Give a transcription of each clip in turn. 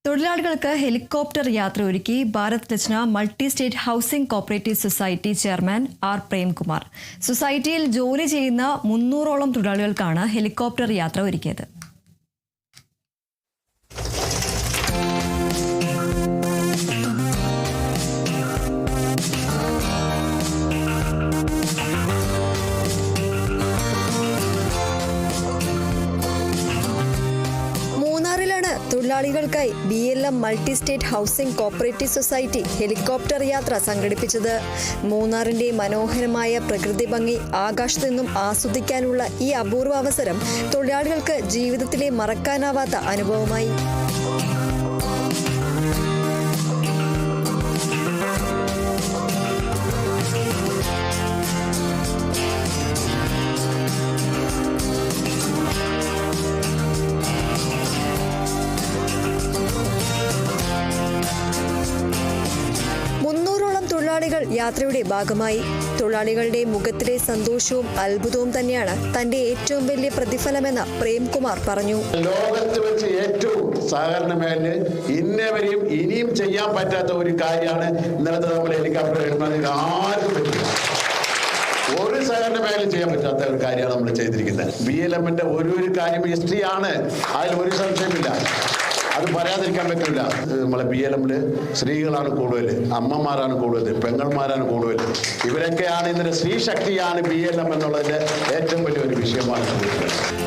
തൊഴിലാളികൾക്ക് ഹെലികോപ്റ്റർ യാത്ര ഒരുക്കി Bharat Rachana multi state housing cooperative society chairman R Premkumar. സൊസൈറ്റിയിൽ ജോലി ചെയ്യുന്ന 300ഓളം തൊഴിലാളികൾക്കാണ് ഹെലികോപ്റ്റർ യാത്ര ഒരുക്കിയത്. മൂന്നാറിലാണ് തൊഴിലാളികൾക്കായി BLM multi state housing cooperative society helicopter യാത്ര സംഘടിപ്പിച്ചത്. മൂന്നാറിന്റെ മനോഹരമായ പ്രകൃതി ഭംഗി ആകാശത്തു നിന്നും ആസ്വദിക്കാനുള്ള ഈ അപൂർവ അവസരം തൊഴിലാളികൾക്ക് ജീവിതത്തിലെ മറക്കാനാവാത്ത അനുഭവമായി. തൊഴിലാളികൾ യാത്രയുടെ ഭാഗമായി. തൊഴിലാളികളുടെ മുഖത്തിലെ സന്തോഷവും അത്ഭുതവും തന്നെയാണ് തന്റെ ഏറ്റവും വലിയ പ്രതിഫലമെന്ന് പ്രേംകുമാർ പറഞ്ഞു. ലോകത്ത് വെച്ച് ഏറ്റവും സഹകരണ മേഖല ഇന്നവരെയും ഇനിയും ചെയ്യാൻ പറ്റാത്ത ഒരു കാര്യമാണ് ഇന്നലത്തെ നമ്മൾ ഹെലികോപ്റ്റർ എടുക്കുന്നത്. ആർക്കും പറ്റില്ല, ഒരു സഹകരണ മേഖല ചെയ്യാൻ പറ്റാത്ത ഒരു കാര്യമാണ് നമ്മൾ ചെയ്തിരിക്കുന്നത്. BLMന്റെ ഒരു കാര്യം ഹിസ്റ്ററിയാണ്, അതിൽ ഒരു സംശയമില്ല, അത് പറയാതിരിക്കാൻ പറ്റില്ല. നമ്മളെ BLMല് സ്ത്രീകളാണ് കൂടുതൽ, അമ്മമാരാണ് കൂടുതൽ, പെങ്ങന്മാരാണ് കൂടുതൽ. ഇവരൊക്കെയാണ് ഇന്നലെ സ്ത്രീ ശക്തിയാണ് BLM എന്നുള്ളതിന്റെ ഏറ്റവും വലിയൊരു വിഷയമാണ്.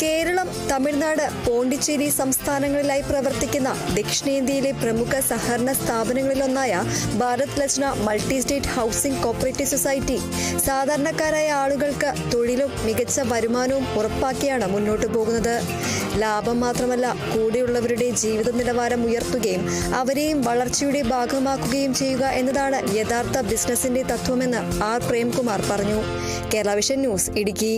കേരളം, തമിഴ്നാട്, പോണ്ടിച്ചേരി സംസ്ഥാനങ്ങളിലായി പ്രവർത്തിക്കുന്ന ദക്ഷിണേന്ത്യയിലെ പ്രമുഖ സഹകരണ സ്ഥാപനങ്ങളിലൊന്നായ Bharat Rachana multi state housing cooperative society സാധാരണക്കാരായ ആളുകൾക്ക് തൊഴിലും മികച്ച വരുമാനവും ഉറപ്പാക്കിയാണ് മുന്നോട്ടു പോകുന്നത്. ലാഭം മാത്രമല്ല, കൂടെയുള്ളവരുടെ ജീവിത നിലവാരം ഉയർത്തുകയും അവരെയും വളർച്ചയുടെ ഭാഗമാക്കുകയും ചെയ്യുക എന്നതാണ് യഥാർത്ഥ ബിസിനസിന്റെ തത്വമെന്ന് ആർ പ്രേംകുമാർ പറഞ്ഞു. Kerala vision news, Idukki.